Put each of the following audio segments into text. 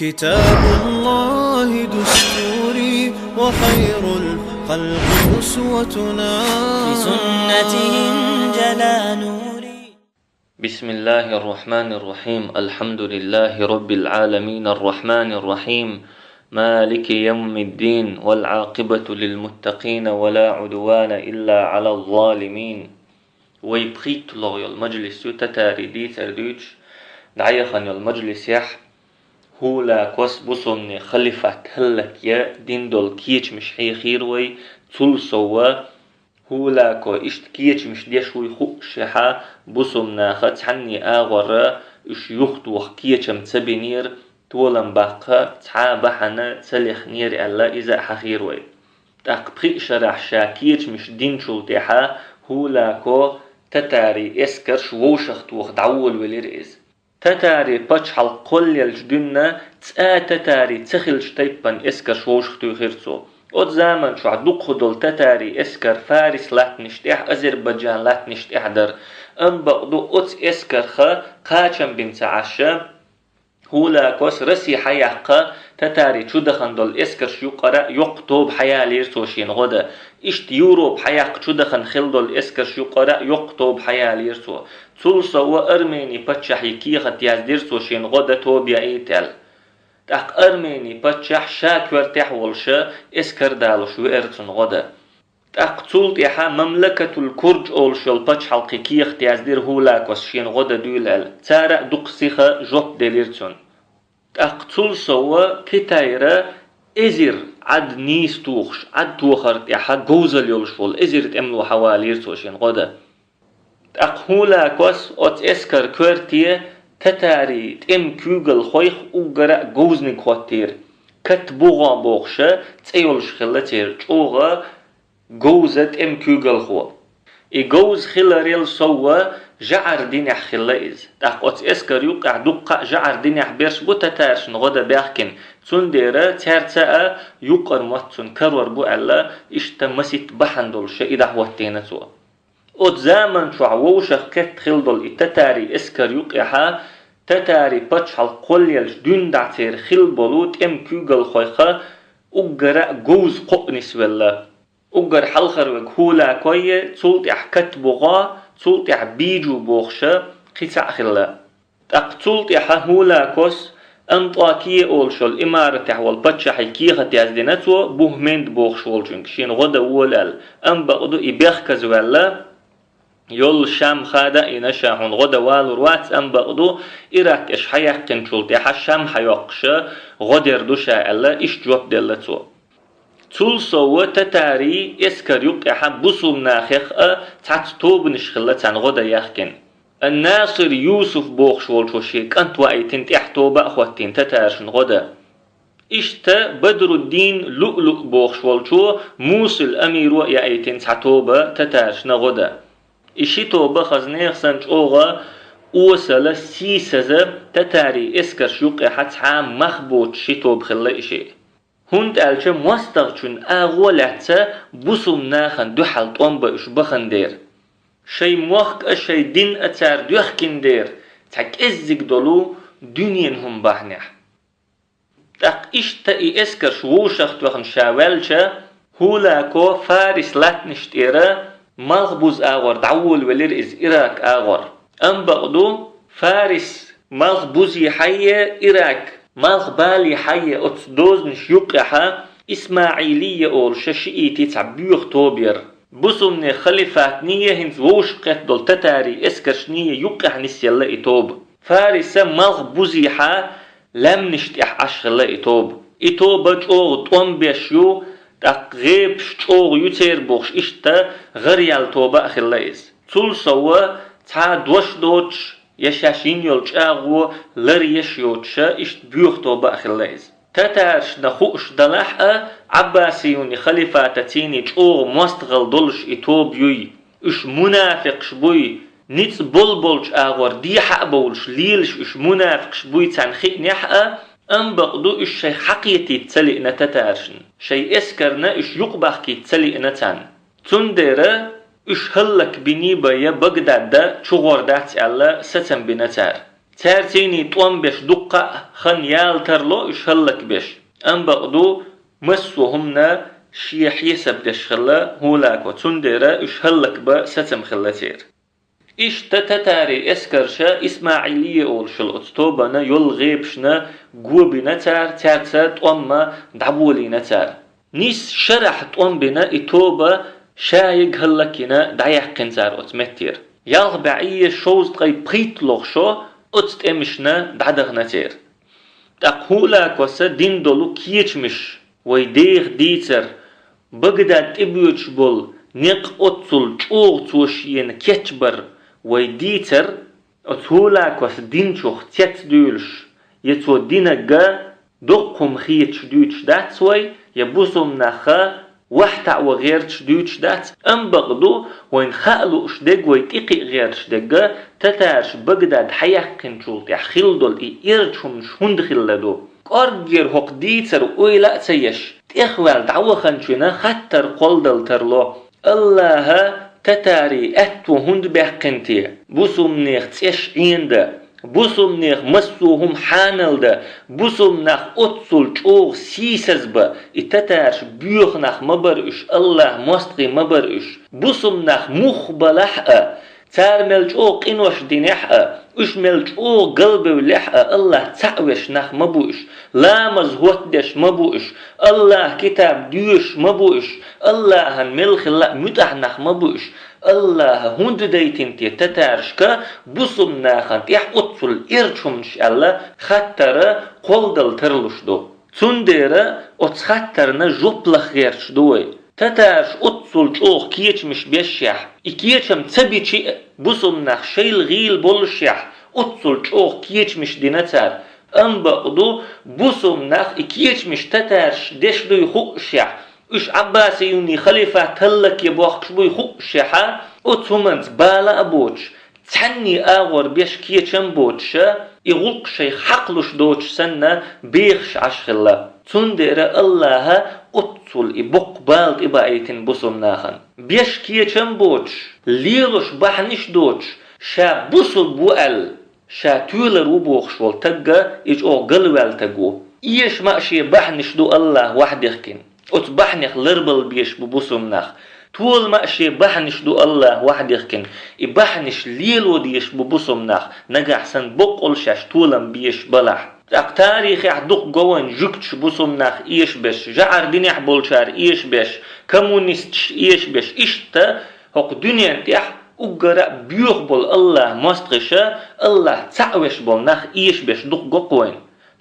كتاب الله دستوري وخير الخلق أسوتنا في سنته جلا نوري. بسم الله الرحمن الرحيم. الحمد لله رب العالمين الرحمن الرحيم مالك يوم الدين والعاقبة للمتقين ولا عدوان إلا على الظالمين. ويبخيت الله المجلس تتاريدي تردوش دعيخن المجلس يح هولا كوس بصمني خلفت هلك يا دين دول كيش مش حي خيروي تول سوا هولا كو اشت كيش مش ديشوي خوشها بصمنا خد حني آغورا اش يخت وخ كيشم تبينير تولن باقا تعابحنا تسليخ نير ألا إذا حخيروي تقبخي شرح شاكيش مش دين شلتها هولا كو تتاري اسكرش ووشخت وخ دعول وليرئز تتاري بچحل قل يلجدنا تتاري تخل شتيبان اسكر شوشختو يخيرتو od zaman شو عدوق خدول تتاري اسكر فارس لات نشتيح أذربيجان لات نشتيح در ام بقدو اوت اسكر خا قاچم بنت عشا هولا كوس رسي حياقا تتاري شو دخن دول اسكر شو قرأ يقطوب حيا ليرسوشين غدا اشت يوروب حياق شو دخن خل دول اسكر شو قرأ يقطوب حيا ليرسو تولسا وارميني بچحي كيخت يازديرسوشين غدا توبيا ايتال تاق ارميني بچح شاكور تحولشا اسكر دالوش وارتن غدا تاق تولت يحا مملكة الكرج اولشل بچحل كيخ تيازدير هولا كوسشين غدا دولال تارا دقسيخا جوب دليرتن تاق تولسا كتايرا ازير عد نيس توخش عد توخرت يحا جوزل يولشول ازير تملو حواليرتوشين غدا تاق هولا كوس اوت اسكر كورتيه تتاري تم كوغل خويخ وغرا جوزني خوتير كت بوغا بوخشا تيولش خلتير چوغا جوزت ام كوغل خو اي جوز خلاريل سوا جعر دينح خلايز تاقوت اسكر يوقع دقا جعر دينح بيرش بو تتارش نغدا باخكن تنديرا تارتا يقر ماتسون كرور بو الا اشتمسيت بحندول شا اذا حوتينتو od zaman شو عووشخ كت خلدل التتاري اسكر يوقعها تتاري بچحل قوليلش دون دعتير خلبلوت ام كوغل خويخا اقرأ جوز ققنس ولا اقر حلخر وكهولا كوية تولت احكت بغا تولت بيجو بوخشا قيسع خلا تقتلت هولا كوس انطاكية اولشل امارة تحول بچحي كيخة يازدينتو بوهمند بوخشول جنك شين غدا اولال ام بقدو ابيخكز ولا يول شام خادا ينشاهون غدا والور واتس ام بقدو إراك اش حيحكن شلت يحا شام حيوقشا غدر دوشا الا اش جواب دلتو تولسو تتاري اسكر يوقعها بصوم ناخخ تحت توب نشخلتان غدا يحكن الناصر يوسف بوخشول شوشيك انت وايتين تحتوب اخواتين تتارشن غدا اشتا بدر الدين لؤلؤ بوخشول شو موسى الامير وايتين تحتوب تتارشن غدا اشي توبة خزنيخ سنج اوغا اوسل سيسز تتاري اسكر شوقي حتى مخبوط شي توب خلا اشي هند الچه مستغچون اغولتا بوسوم ناخن دو حل طنبا اش بخن دير شي موخك اشي دين اتار دوخكين دير تاك ازيك دولو دنين هم بحنح تاق اشتا اي اسكر شووشخت وخن شاوالچه هولاكو فارس لاتنشت ايرا مغبوز آغور دعول ولير إز إراك آغور أم بقدو فارس مغبوزي حية إراك مغبالي حية أتصدوز نش يقعها إسماعيلية أول شاشئيتي تعبيوخ توبير بصمني خليفات نية هنز ووش قتدل تتاري اسكرشنية يقع نسي الله إتوب فارس مغبوزي حا لم نشتح عشر الله إتوب إتوبة أوغ طنبيشيو تقريب شوغ يوتير بوخش اشتا غريال توبا اخلايز تول سوا تا دوش دوش يشاشين يولش اغو لريش يوتشا اشت بيوخ توبا اخلايز تتارش نخوش دلحا عباسيوني خليفاتتيني شوغ مستغل دولش اتوب يوي اش منافق شبوي نيتس بولبولش اغور دي حق بولش ليلش اش منافق شبوي تنخيق نحقا ام بقدو اش شي حقيتي تسلئنا تتارشن شي اسكرنا اش يقبخكي تسلئنا تان تنديرا اش هلك بنيبا يا بغداد دا چغور دات الا ستن بنتار تارسيني طوام بيش دقة خن يالترلو إش هلك بيش أم بقدو مسوهمنا شيح يسب دش خلا هولاك وتنديرا إش هلك با ستم خلاتير إش تتاري إسكرشا إسماعيلية أولشل أتطوبنا يول غيبشنا قوبي نتار تارسا طوام دعبولي نتار نيس شرح طوام بنا إتوبا شايق هلكينا دعيح قنزار أتمتير يالغ بعية شوز تغي بريت لغشو أتتمشنا دعدغ نتير تقولا كوسا دين دولو كيچمش ويديغ ديتر بغداد تبيوش بول نق أتصل چوغ توشين كيچبر ويديتر أتولا كوسا دين چوغ تيت دولش يتو دينغا دقم خيچ دوچ داتسوي يبوسم نخا وحتع وغيرش دوچ دات ام بغدو وين خالو اشدق ويتقي غيرش دقا تتارش بغداد حيقن شولت يحخلدول إيرشم شهند خلدو قرقير هق ديتر ويلا تيش تيخوال دعوخنشنا خطر قلدل ترلو الله تتاري اتو هند بحقنتي بوسم نيخ تيش عينده بوسم نيخ مسوهم حانل ده بوسم نخ أتصل چوغ سيسز با اتتارش بيوخ نخ مبرش الله مستقي مبرش بوسم نخ مخبلح تارمل چوغ قنوش دينح اشمل چوغ قلب ولح الله تعوش نخ مبوش لا مزهوت دش مبوش الله كتاب ديوش مبوش الله ملخ الله متح نخ مبوش الله هند ديتين تي تتارشكا بوسم ناخن تيح أتصل إرشمش الله خطر قلدل ترلش دو تنديرا أتس خطرنا جوبلخ غيرش دوي تتارش أتصل چوخ كيچمش بيشيح إكيچم تبيچي بوسم ناخ شيل غيل بولشيح أتصل چوخ كيچمش دينتار أم بقدو بوسم ناخ إكيچمش تتارش دش دوي خوشيح إش عباسي يوني خليفة تلك يبوخش بوي خوشيحا أتومنت بالا أبوش تحني آغور بيش كيچم بوشا يغلق شي حقلش دوش سنة بيخش عشخلا تندر الله أتصل إبق بالد إبايتين بوسم ناخن بيش كيچم بوش ليلوش بحنش دوش شا بوسل بوال شا تولر وبوخش والتقى إج أو قلوال تقو إيش ماشي بحنش دو الله وحدخكين أتبحنخ لربل بيش ببوسم ناخ طول ماشي بحنش دو الله وحدخكين إبحنش ليلو ديش ببوسم ناخ نقع سن بقل شاش طولم بيش بلح تاريخ يحدق قوان جكتش بوسم ناخ إيش بش جعر دينيح بولشار إيش بش كمونيستش إيش بش إشتا هق دنيا تيح أقرأ بيوخ بول الله مستغشا الله تعوش بول ناخ إيش بش دق قوان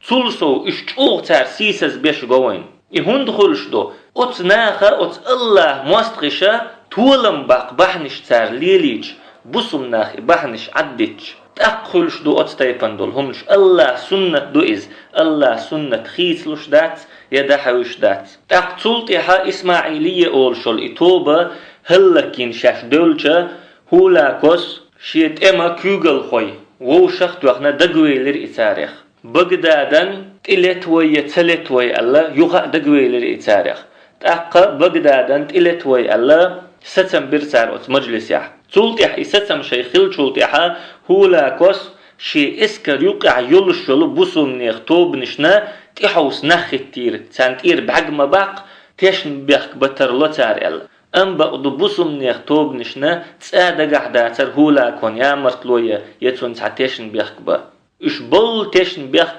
تولسو إشتوغ تار سيسز بيش قوان إهون دخلش دو أت ناخا أت الله مستغشا طولم باق بحنش تار ليليج بوسم ناخ بحنش عدتش تأخلش دو أت تايبندول همش الله سنة دو إز الله سنة خيسلش دات يدحوش دات تأقتلتها إسماعيلية أولشل إتوبة هلكين شاش دولشا هولاكوس شيت إما كوغل خوي ووشخ دوخنا دقويلر إتاريخ بغدادن تلتوي تلتوي الله يوخا دقويلر إتاريخ تأقا بغدادن تلتوي الله ستم برسار أت مجلس يح تلتح ستم شيخيل تلتحا هولاكوس شي اسكر يوقع يلشلو بوسم نيخ توب نشنا تحوس نختير تانتير بحجم باق تيشن بيخ بتر لتار الله أم بقدو بوسم نيخ توب نشنا تسادا قحداتر هولاكون يا مرتلوية يتون تعتيشن بيخ با إش بول تيشن بيخ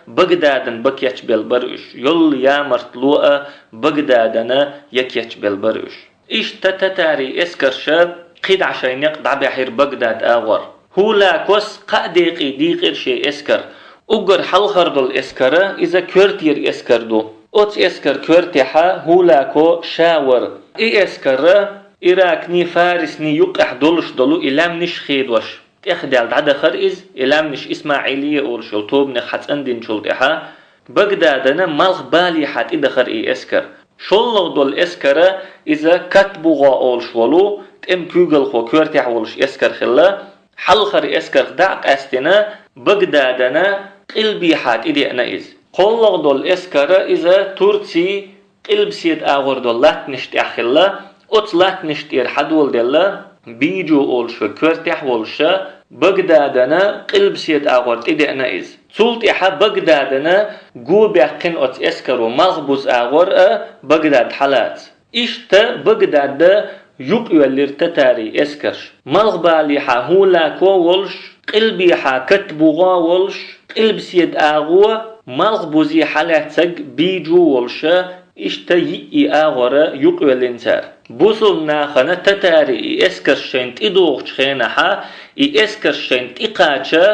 بغدادن بكيتش بالبرش يل يا مرتلوة بغدادنا يكيتش بالبرش إش تتتاري اسكرشا قيد عشان يقضع بحير بغداد آغور هولاكوس قاديقي ديقير شي اسكر اقر حلخردل اسكرا إذا كورتير اسكردو أوت اسكر كورتيحا هولاكو شاور إي اسكرا إراكني فارسني يقح دولش دولو إلام نش خيدوش تأخدال دعدا خرئز إلام نش إسماعيلية أورشل توبني حتى اندين شلتحا بغدادنا مالغ بالي حت إدخر إي اسكر شلغ دول اسكرا إذا كتبوغا أولشولو تم كوغل خو كورتيح ولش اسكر خلا حلخر اسكر دعق استنا بغدادنا قلبي حات إدينا إز قلغ دول اسكرا إذا ترسي قلب سيد آغر دول لات نشتي أخلا أت لات نشتي حدول دلا بيجو أولش كورتيح ولش بغدادنا قلب سيت اغورت إدئنا إز سلط إحا بغدادنا جو بيقين أت إسكرو مغبوز أغور بغداد حالات إشتا بغداد يوق يولير تتاري إسكرش مغبالي حا هولا كو ولش قلبي حا كتبوغا ولش قلب سيت أغو مغبوزي حالات سج بيجو ولش إشتا يئي أغور يوق يولينتار بوصلنا خنا تتاري إسكرشنت إدوغش خينها إسكرشنت إقاچا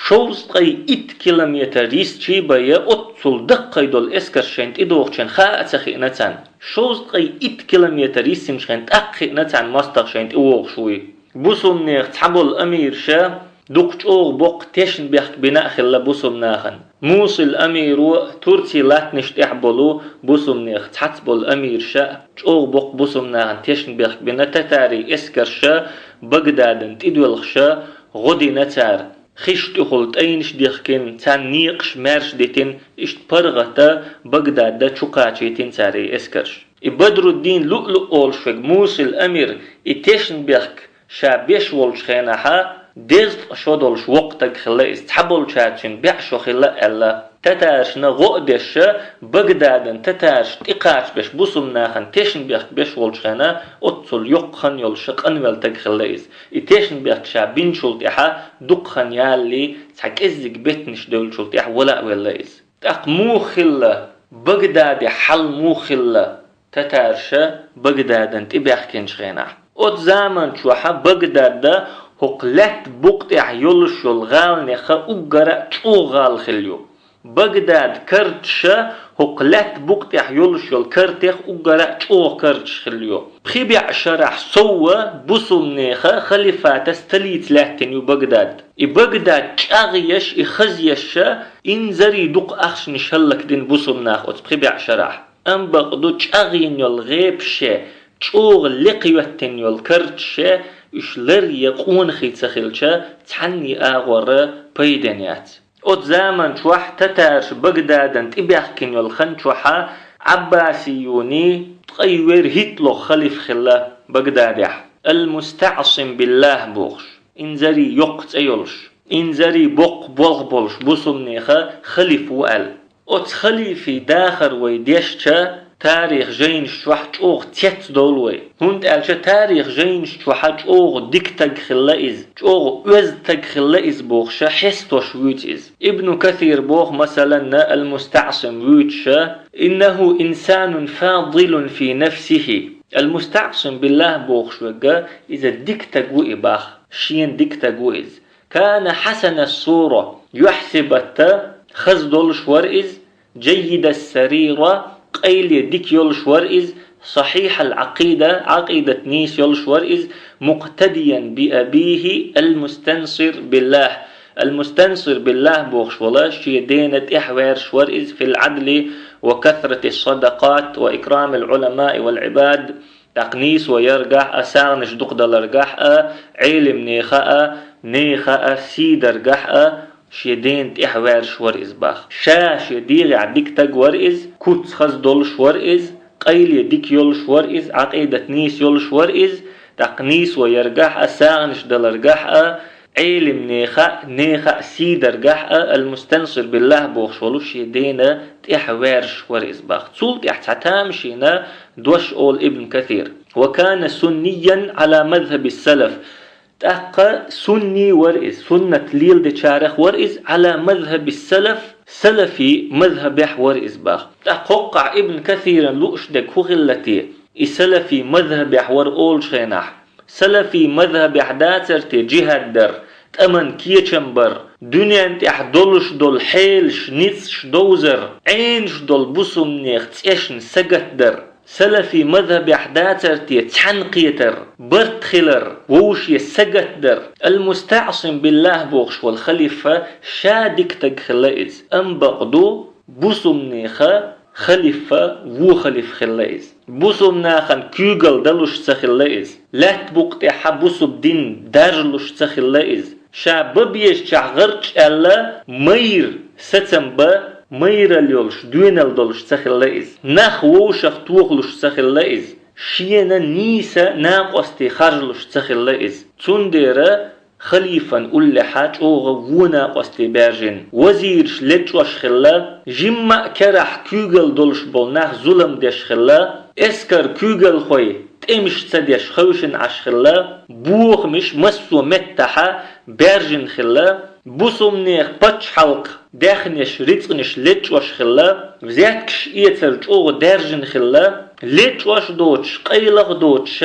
شوزقي 8 كيلومتر ريسچي بيا أتصل دقي دول إسكرشنت إدوغشن خاعتخينتان شوزقي 8 كيلومتر ريسمشنت أقخينتان مستغشنت إوغشوي بوصلنا تحبل أمير شا دوقش أوغ بوق تيشن بيحك بناء خلا بوصلناخن موصل أميرو ترسي لاتنشت إحبلو بوصلناخ تحتبل أمير شا أوغ بوق بوصلناخن تيشن بيحك بناء تتاري إسكر شا بغدادن تدولخ شا غدي نتار خشت خلط أينش ديخكين تان نيقش مارش ديتين إشت برغتا بغداد دا چوقاچيتين تاري إسكرش بدر الدين لؤلؤ أولشوك موصل أمير إتيشن بيحك شا بيش ولش خيناها ديزت شودولش وقتك خلا استحبول شاتشن بيعشو خلا ألا تتارشنا غؤدش بغدادن تتارش تقاش بش بوسمناخن تيشن بيش ولش خينا أتصل يقخن يولشق أنوالتك خلا إتيشن بيخ شا بينشولت إحا دقخن يالي تحك إزيك بيتنش دولشولت إحا ولا تاق مو خلا بغداد حل مو خلا تتارش بغدادن تبيخ كنش خينا أت زامن شوحا بغداد هقلت بقطع يولش يلغال نخا أقرأ توغال خليو بغداد كرتشا هقلت بقطع يولش يلكرتخ أقرأ توغ كرتش خليو بخيبع شرح سوى بصم نخا خليفات استليت لاتنيو بغداد بغداد تاغيش إخزيش إنزري دق أخش نشلك دين بصم ناخ بخيبع شرح أم بغدو تاغين يلغيب شا توغ لقيوتن يلكرتش إشلر يقون خيتسخيلشا تحني آغور بيدنيات أت زامن شوح تتارش بغدادن تبيحكن يلخن شوحا عباسيوني تغير هتلو خليف خلا بغدادح المستعصم بالله بوغش إنزري يقت أيولش إنزري بوق بولغ بولش بوصمنيخا خليف وقال أت خليفي داخر ويديشتا تاريخ جين شوح اوغ تيت دولوي هند الچ تاريخ جين شوح اوغ ديكتاغ خلايز اوغ وز تاغ خلايز بوخش حستوش ويتيز ابن كثير بوخ مثلا المستعصم ويتش انه انسان فاضل في نفسه المستعصم بالله بوخش وجا اذا ديكتاغ ويباخ شين ديكتاغ ويز كان حسن الصوره يحسب خز دولش ورئز جيد السريره قيل ديك يولش ورئز صحيح العقيدة عقيدة نيس يولش ورئز مقتديا بأبيه المستنصر بالله المستنصر بالله بوخش ولاش يدينة إحوار شورئز في العدل وكثرة الصدقات وإكرام العلماء والعباد تقنيس ويرجح أسارنش دقدل رجح علم نيخاء سيدر جح شيدين إحوار شورئز باخ شاش يدير عديك تاج ورئز كوتس خز دول شورئز قيل يديك يول شورئز عقيدة نيس يول شورئز تقنيس ويرجح أسانش دلرجح علم نيخا سيدرجح المستنصر بالله بوخشولو شيدين إحوار شورئز باخ تسولت إحتاتام شينا دوش أول ابن كثير وكان سنيا على مذهب السلف تأقى سني ورئز سنة ليل دي شارخ ورئز على مذهب السلف سلفي مذهب ورئز باخ تأقى ابن كثيرا لؤش دك هغلتي سلفي مذهب ور أول شيناح سلفي مذهب حداتر تي جهاد در تأمن كيشنبر دنيا انت احدولش دول حيلش نيتش دوزر عينش دول بسم نيخ تيشن سقت در سلفي مذهب أحداثر تحنقيتر برتخلر ووش يسقت در المستعصم بالله بوغش والخليفة شادك تخلائز أم بغدو بوسم نيخا خليفة وو خليف خلائز بوسم ناخن كيوغل دلوش تخلائز لا تبقت حبوسب دين دارلوش تخلائز شاببيش شغرش ألا مير ستنبا ميرال يولش دوينال دولش تخلائز نخ ووشخ توخلوش تخلائز شينا نيسا ناقوستي خارجلوش تخلائز تنديرا خليفة أول حاج ونا قصدي برجن وزيرش لتوش خلا جمع كرح كوغل دولش بولناخ ظلم ديش خلا اسكر كوغل خوي تمش تديش خوشن عش خلا بوخ مش مسو متحا برجن خلا بوسم نيخ باتش حلق داخنش ريتنش لتوش خلا وزياتكش ايترج او درجن خلا لتوش دوتش قيلغ دوتش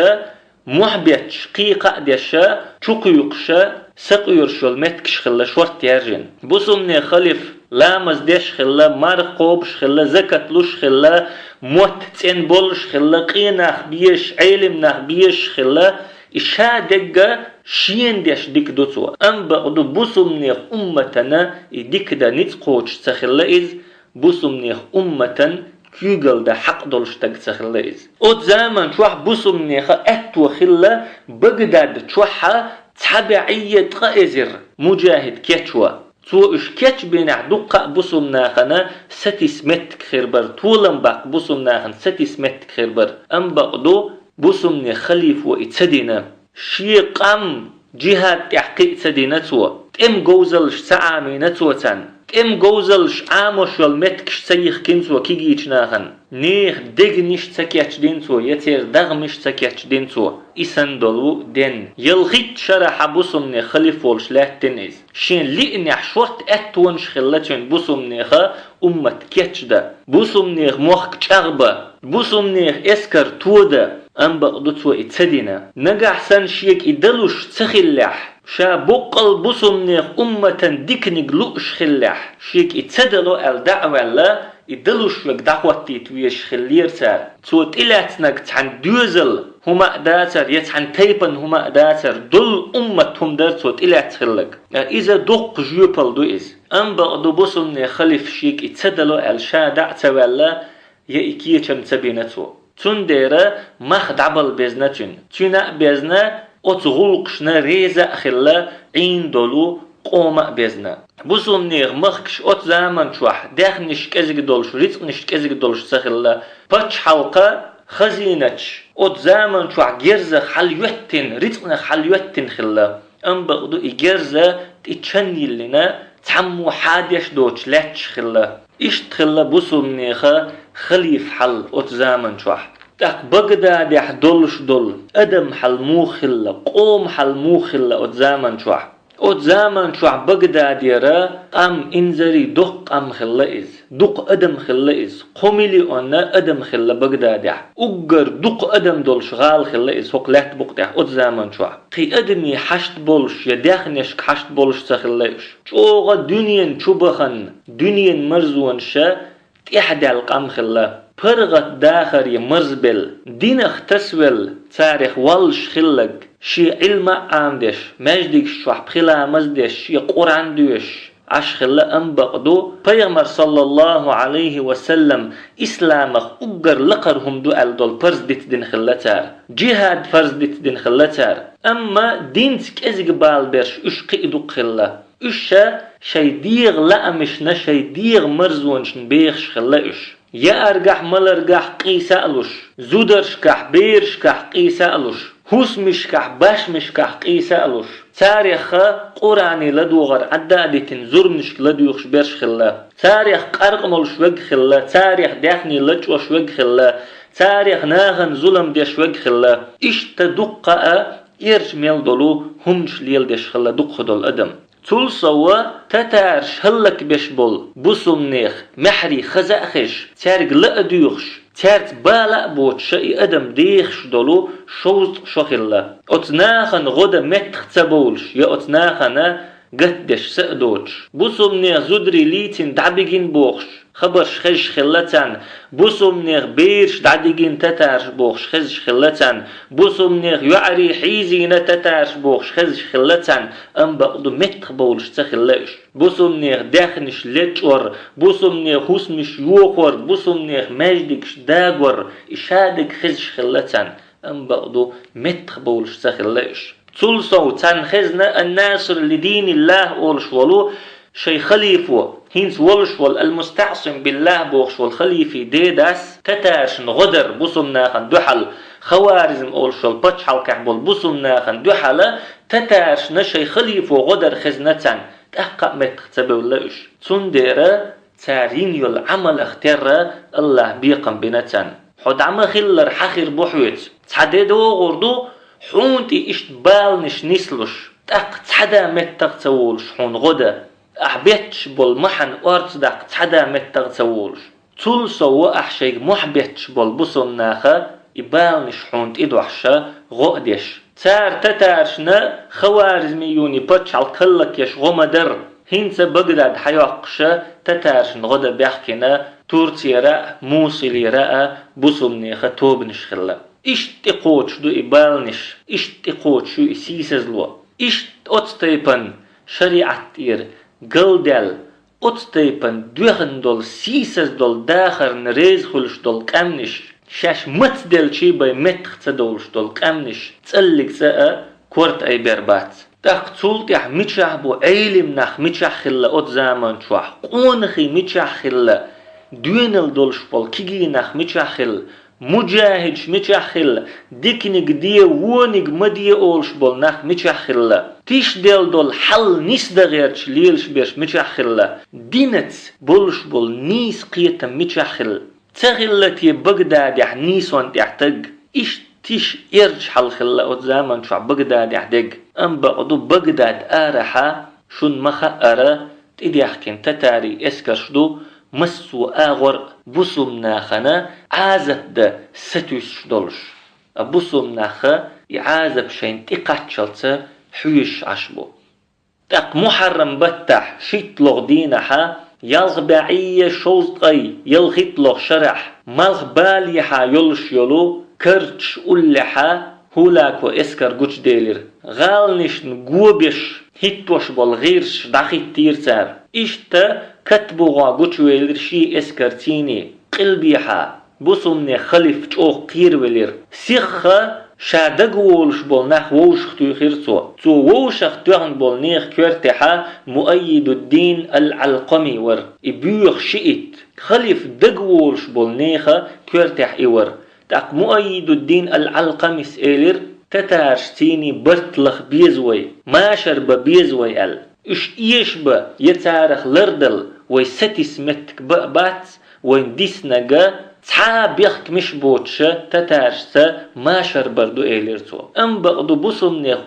محبتش قيقة ديشا چوقيوقشا سقيرشول متكش خلا شورت يارجن بوسمني خليف لامز ديش خلا مارقوبش خلا زكاتلوش خلا موت تين بولش خلا قيناخ بيش علمناخ بيش خلا إشا دقا شين ديش ديك دوتوا أم بقدو بوسمني أمتنا ديك دا نتقوش تخلا إز بوسمني أمتن كيغل دا حق دولش تخلا إز أود زمان شوح بوسمني أتو خلا بغداد شوحا تبعية قائزر مجاهد كيتشوا تو اش كيتش بينع دقة بوسمناخنا ستسمتك خيربر طولن باق بوسمناخن ستسمتك خيربر أم بقدو بوسمني خليف وإتسدينا شيقام جهاد تحقيق سدينتوا تم جوزلش سعامينتوا تن تم جوزلش عاموش والمتكش سيخ كنتوا كيجيتناخن نيخ دغنش تكيتش دينتوا يتير دغمش تكيتش دينتوا إسندلو دين يلغيت شرح بوسمني خليف ولش لا تنز شين لئني حشورت أتونش خلتين بوسمني خا أمت كيتش دا بوسمني موخك تشغبا بوسمني اسكر تودا أم بقدتوا إتسدينا نجح سن شيك إدلوش تخلح شا بقل بوسمني أمة ديكنيك لوش خلح شيك إتسدلو الدعوة لا إدلوش لك دعوتي تويش خلير سار توت إلاتنك تحن دوزل هما داتر يتحن تيبن هما داتر دل أمتهم در توت إلات خلق إذا دق جيوبل دو إز أم بقدو بوسمني خليف شيك إتسدلو الشا دعوة ولا يأكيه كم تبينتو تنديرا مخ دعبل بيزنتين تينا بيزنا أتغلقشنا ريزا خلا عين دولو قوما بيزنا بوسمنيغ مخكش أت زامن شوح داخنش كزيك دولش ريتقنش كزيك دولش سخلا باتش حلقة خزينتش أت زامن شوح جرزة حليوتين ريتقنا حليوتين خلا أم بقدو إجرزة تتشني لنا تعمو حاديش دوتش لاتش خلا إشت خلا بوسمنيغ خليف حل أت زامن شوح تاك بغداد يحدولش دول أدم حل موخلا قوم حل موخلا أت زامن شوح أت زمان شوع بغداد يرى قام إنزري دق قام خلا إز دق أدم خلا إز قوميلي أنا أدم خلا بغداد أجر دق أدم دول شغال خلا إز هوك لات بقطع أت زمان شوع قي أدمي حشت بولش يداخنش حشت بولش تخلاش شوغا دنيا شبخن دنيا مرزون شا تحدال قام خلا فرغت داخر يمرزبل دينخ تسول تاريخ والش خلق شي علم عامدش مجدك شوح بخلا مزدش شي قرآن دوش عش خلا أنبقدو پیغمبر صلى الله عليه وسلم إسلامخ أجر لقرهم دو دول فرز ديت دين خلتار جهاد فرز ديت دين خلتار أما دينتك ازق بالبرش اش قيدو خلا اشا شي ديغ لأمش نشي ديغ مرزونش نبيخش خلا اش يا أرجح ملرجح قيسا ألوش زودرشكح بيرشكح قيسا ألوش هوس مشكح باش مشكح قيسا ألوش تاريخ قراني لدوغر عدادة زرنش لدوغش برش خلا تاريخ قرقمل شوق خلا تاريخ داخني لجو شوق خلا تاريخ ناغن ظلم دي شوق خلا اشت دقاء إرج ميل دولو همش ليل ديش خلا دق دول أدم تول سوا تتارش هلك بشبول بوسمنيخ محري خزاخش تارق لأدوخش تارت بالا بوت شاي أدم ديخش دولو شوزت شخلا أتناخن غدا متخ تبولش يا أتناخن قدش سأدوش بوسمنيخ زودري ليتين دعبيجين بوخش خبرش خش خلتان بوسمنيخ بيرش دعديجين تتارش بوخش خش خلتان بوسمنيخ يعري حيزين تتارش بوخش خش خلتان أم بقدو متخ بولش تخلاش بوسمنيخ داخنش لتور بوسمنيخ هسمش يوخور بوسمنيخ مجدكش داغور إشادك خش خلتان أم بقدو متخ بولش تخلاش تلصو تنخزنا الناصر لدين الله أولش ولو شي خليفو هينس ولش المستعصم بالله بوخش والخليفي ديداس تتاشن غدر بوسمناخن دحل خوارزم أولش والبتش حلقح بول بوسمناخن دحل تتارش نشي خليفو غدر خزنتان تحقق متخبولش تنديرا تارين يول عمل اختير الله بيقم بنتان حد عم خلر حخير بوحوت تحددو غردو حونتي اشتبال نش نسلش تحدا متخبولش حون غدا أحبتش بالمحن أرض دق تحدا متخبولش تول سو أحشيك محبتش بالبصن ناخا يبالنش حونت إدوحشا غقدش تار تتارشنا خوارزميوني باتش على كلك يش غمدر هنسا بغداد حيوقشا تتارشن غدا بيحكينا تورتيرا موصليرا بصمنيخا توبنش خلا اشتقوتش دو إبالنش اشتقوتش شو إسيسزلو اشت أتستيبن شريعت إير قلدل أتستيبن دوغن دول سيسز دول داخر نريز خلش دول كامنش شاش متدل شي باي متخ تدولش دول كامنش تسألك ساء كورت أي بربات تاقتولت يح ميتشاح بو عيلم نخ ميتشاح خلا أت زامن شوح قونخي ميتشاح خلا دوينل دولش بول كيجي نخ ميتشاح خل مجاهدش ميتشاح خلا ديكنك دي وونك مدي أولش بول نخ ميتشاح خلا تيش ديل دول حل نيس دغيرش ليلش بيش ميتشاح خلا دينت بولش بول نيس قيتا ميتشاح خلا تغلتي بغداد يح نيسون تحتج إيش تيش إرج حل خلا أت زامن شو بغداد يحدق أم بقدو بغداد آرحا شون مخا أرى تيدي أحكين تتاري إسكرشدو مسو آغور بوسوم ناخنا عازب دا ستوش دولش بوسوم ناخا يعازب شين تقاتشلت حيش عشبو تاق محرم بتح شيت لغ دينحا يلغ بعية شوزقي يلغيت لغ شرح ملغ باليحا يلش يلو كرتش أولحا هولاكو اسكر جوش ديلر غالنش نقوبش هيتوش بالغيرش داخي تيرتار إشتا كتبوغا جوش ويلر شي اسكر تيني قلبيحا بوسمني خليف تشوخ قير ويلر سيخا شادق وولش بول نخ ووش ختو خيرتو تو ووش ختوغن بول نيخ كورتحا مؤيد الدين العلقمي ور إبيوخ شئت خليف دق وولش بول نيخ كورتح إور تاق مؤيد الدين العلقمي سئلر تتارشتيني برتلخ بيزوي ماشر ببيزوي إش إيشبا يتارخ لردل ويستيس متك بقبات وينديسنغا صحاب يخك مش بوتشة تتارشتا ماشر بردو إيلرتو أم بقدو بصمنيخ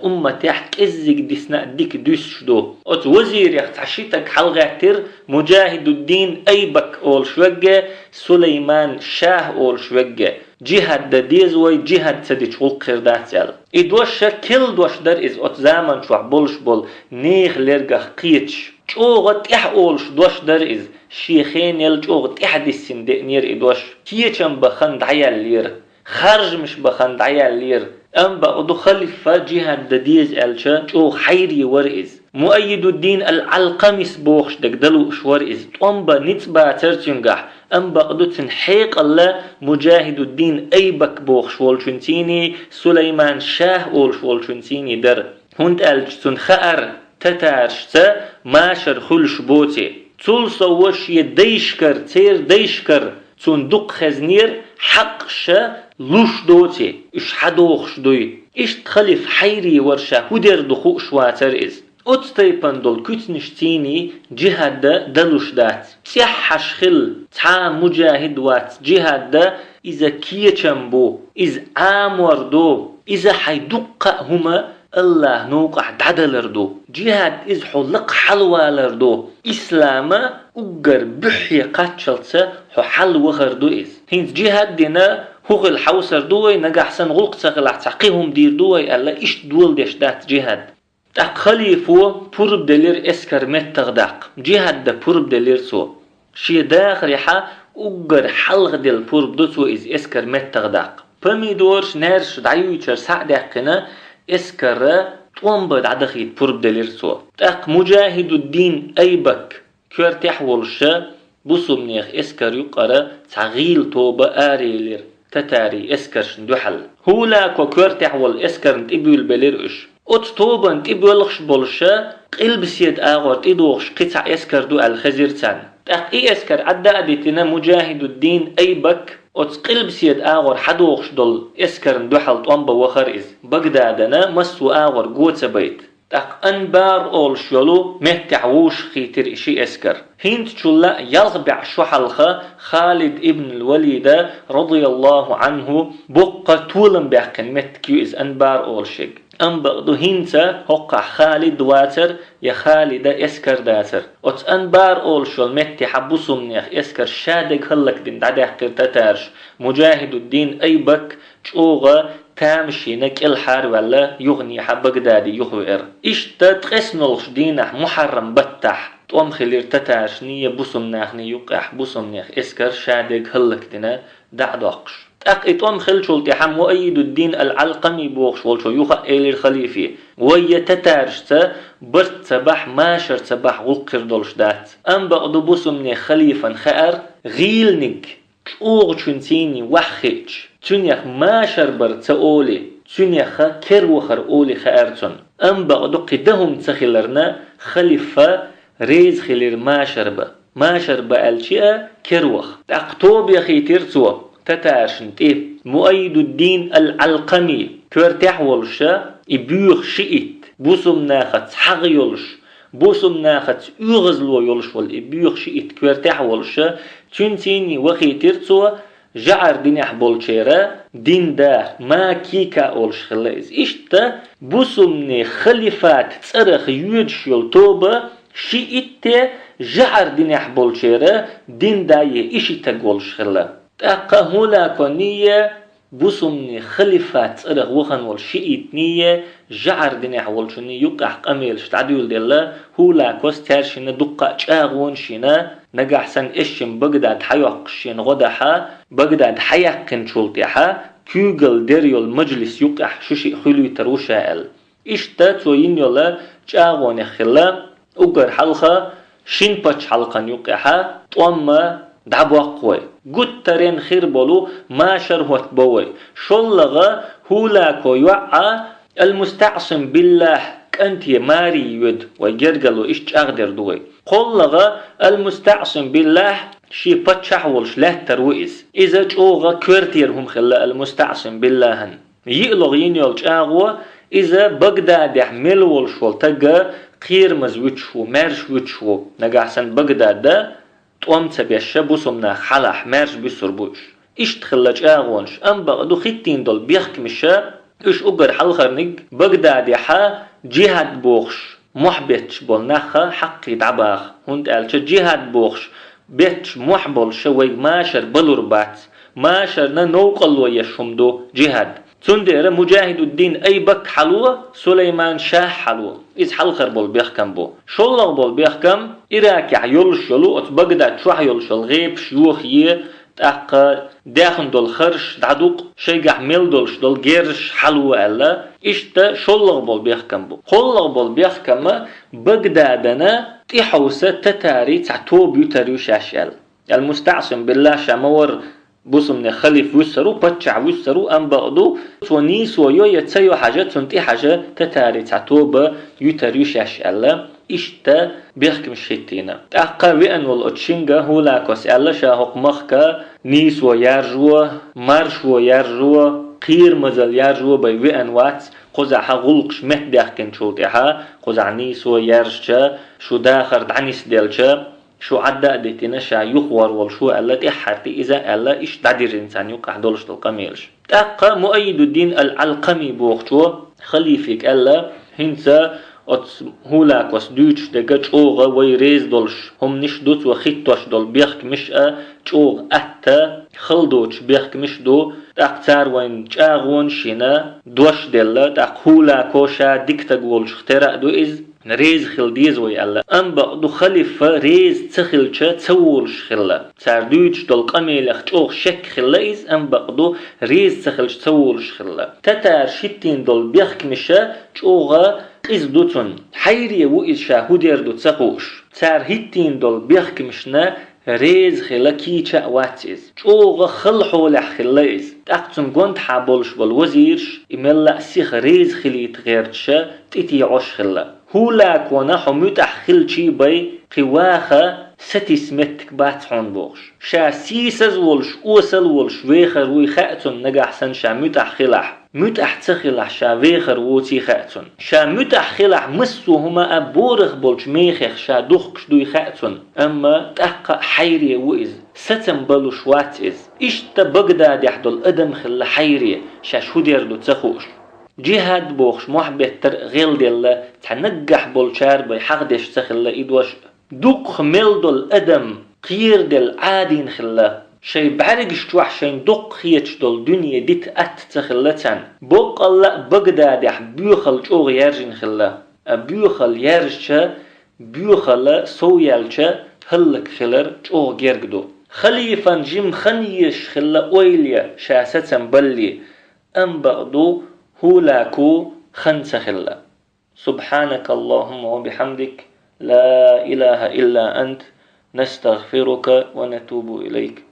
تحك إزيك ديسنا ديك دوسشدو أت وزير يخ تعشيتك حلغاتر مجاهد الدين أيبك أول شوجة سليمان شاه أول شوجة جهاد دا ديزوي جهاد سديش غلقر داتيال إدوشا كل دوش در إز أت زامن شوح بولش بول نيخ لرغخ قيتش چوغت إح أولش دوش در إز شيخين يل چوغت إح ديسين دئنير إدوش كيچم بخند عيال لير خارج مش بخند عيال لير أم بقدو خليفة جهاد دا ديز ألشا چوغ حيري ورئز مؤيد الدين العلقميس بوخش دك دلو اشورئز طنبا نتبا ترتنجح أم بقدو تنحيق الله مجاهد الدين أيبك بوخش والشنتيني سليمان شاه أولش والشنتيني در هند ألش تنخأر تتارشتا ماشر خلش بوتي تول سوش يديشكر تير ديشكر تندق خزنير حقشا لوش دوتي إش حدوخش دوي إش تخلف حيري ورشا هدر دخوق شواتر إز أتستيبن دول كتنشتيني جهاد دا دلوش دات تيحش خل تا مجاهد وات جهاد دا إذا كيچن بو إذا آمور دو إذا حيدق هما الله نوقع دادلردو جهاد إذ حلق حلوالردو إسلاما أقر بحي قاتشلتسا حلو غردو إذ هنز جهاد دينا هو الحوسر دوي نجح سن غلق تغلع تعقيهم دير دوي ألا إيش دول ديش دات جهاد تاق خليفو پورب دلير اسكر مت تغداق جهاد دا پورب دلير سو شي داخ ريحا أقر حلق دل پورب دو سو إذ اسكر مت تغداق پميدورش نارش دعيويچر سعداقنا اسكر طومبد عدخيت پورب دلير سو تاق مجاهد الدين أيبك كورتح والشا بوسمنيخ اسكر يقرا تغيل توبة آريلر تتاري اسكرش ندوحل هولاكو كورتح والاسكر نتقبل بليرش أت توبة نتقبلخش بولشا قلب سيد آغور تدوخش قطع اسكر دو الخزيرتان تاق إي اسكر عدا أديتنا مجاهد الدين أيبك أتس قلب سيد آغر حدوخش دول إسكرن دوحل طنبا وخر إز بغدادنا مسو آغر قوت بيت تاق أنبار أول شولو مهتعوش خيتر إشي إسكر هنت شلا يغبع شحلخة خالد ابن الوليد رضي الله عنه بقى طولن بيحكن متكيو إز أنبار أول شيء أنبغدو هنتا هقع خالد واتر يا خالد إسكر داتر أت أنبار أول شول متي حبوسو منيخ إسكر شادق هلك دين دعده قرتتارش مجاهد الدين أيبك شوغة تامشي نك الحار ولا يغني حبك دادي يخوئر إشتا تقسنولش دينح محرم بتح توم خلير تتارش نية بوسم ناخني يقح بوسم نيخ إسكر شادق هلك دينا دعدقش أقيتهم خلشول تحم مؤيد الدين العلقمي بوخش والشو يوخا إلي الخليفي ويا تتارشتا برت سبح ماشر سبح وقر دولش دات أم بقدو بوسمني خليفا خير غيلنك شوغ چونتيني وحخيج تونيخ ماشر برت سأولي تونيخ كر وخر أولي خيرتون أم بقدو قدهم تخيلرنا خليفة ريز خلير ماشر بألشيء كروخ أقطوب يخيتير سوا تتارشنت مؤيد الدين العلقمي كورتح ولشا يبيخ شئت بوسم ناخت حق يولش بوسم ناخت يغزلو يولش وال يبيخ شئت كورتح ولشا تنتيني وخيتر سوا جعر دينح بولشيرا دين دار ما كيكا أولش خلاص إشتا بوسمني خليفات تصرخ يودش يلطوبة شئت جعر دينح بولشيرا دين داي إشي تقولش خلا تأقا هولا كونية بوسمني خليفات ارغ وخن والشئيت نية جعر دينح والشني يقح قميلش تعديول ديلا هولا كوستارشنا دقا جاغون شنا نقح سن اشم بغداد حيوقشين غدحا بغداد حيقن شولتيحا كوغل ديريول مجلس يقح شوشي خلوي تروشائل اشتا توين يولا جاغون خلا اقر حلقة شين باتش حلقا يقحا طوما دعبوا قوي قد ترين خير بولو ما شرهوت بوي شلغة هولاكو يوعى المستعصم بالله كنت ماري يود ويجرقلو إشت أغدر دوي قلغة المستعصم بالله شي باتشحولش له تروئيس إذا جوغة كورتيرهم خلا المستعصم بالله يقلغ ينيولج أغوى إذا بغداد يحمل والشول تقى قير مزوتشو مرش وتشو نقعسن بغداد ده توم تبيش بوسمنا خلاح مرج بسربوش إيش تخلج أغونش أم بقدو خيتين دول بيحكمشا إيش أقر حلخرنق بغداد يحا جهاد بوخش محبتش بولناخا حقي دعباخ هند قالش جهاد بوخش بيتش محبول شوي ماشر بلوربات ماشر نوقلو يشمدو جهاد تندير مجاهد الدين أي بك حلوة سليمان شاه حلوة إذ حلخر بول بيحكم بو شلغ بول بيحكم إراكع يولش يلو أتبقدات شوح يولش الغيب شيوخ تاق داخن دول خرش دعدوق شيقع ميل دولش دول جيرش حلوة ألا إشتا شلغ بول بيحكم بو خلغ بول بيحكم بغدادنا تحوسة تتاري تعتوب يتريو شاشال المستعصم بالله شامور بوسمني خليف وسرو بتشع وسرو أم بقدو تونيس ويو يتسيو حاجة تنتي حاجة تتاري تعتوب يتريو شاشال إشتا بيحكم شيتينا تأقا وين والأتشنغا هولا كوس ألا شاهق مخكا نيس ويارجوا مرش ويارجوا قير مزل يارجوا بي وين وات قزعها غلقش مهدخكن شوتيها قزع نيس ويارجا شو داخر دعنيس ديلجا شو عدا ديتنا شا يخور والشو ألا تحرتي إذا ألا إيش تعدير إنسان يقع دولش تلقميلش تأقا مؤيد الدين العلقمي بوقتو خليفك ألا هنسا هولاك وس دوتش دقا چوغا ويريز دولش هم نش دوت وخيطوش دول بيخك مش چوغ أتا خلدوش بيخك مش دو تاقتار وين چاغون شينا دوش ديلا تاق هولاكو شا ديكتاق والش اختراء دو إز ريز خل ديز وي ألا أم بقدو خليفة ريز تخلشا تسولش خلا ساردوش دول قميلخ چوغ شك خلا إز أم بقدو ريز تخلش تسولش خلا تتار شتين دول بيخك مشا چوغا إز دوتون حيري وإز شاهودير دو تسخوش تار هيتين دول بيخكمشنا ريز خلا كيچا واتيز چوغا خل حولح خلا إز تاقتون قوند حابولش بالوزيرش إملا سيخ ريز خليت غيرتشا تيتي عوش خلا هولا كونا حميت أحخل چي بي قواخا ستيس متك باتحون بوغش شا سيسز ولش اوسل ولش ويخر وي خاتون نجاح سن شا متح خلاح متح تخلح شا ويخر ووتي خاتون شا متح خلاح مسو هما أبورغ بولش ميخيخ شا دوخش دوي خاتون أما تحقق حيري وإز ستم بلوش وات إز إشتا بغداد يحدل أدم خلا حيري شا شو ديردو تخوش جهاد بوخش محبتر غيل ديلا تنجح بولشار بي حقدش تخلا إدوش دوق ملدو الأدم قير دل عادين خلا شي بعرقش توح شين دوق خيتش دول دنيا ديت تخلتان بوق الله بغداد يح بيوخل جوغ يرجن خلا بيوخل يرجشا بيوخل سويالشا هلك خلر جوغ يرقدو خليفا جيم خنيش خلا اويليا شاستن بلي ام بغدو هولاكو خنس خلا سبحانك اللهم وبحمدك لا إله إلا أنت نستغفرك ونتوب إليك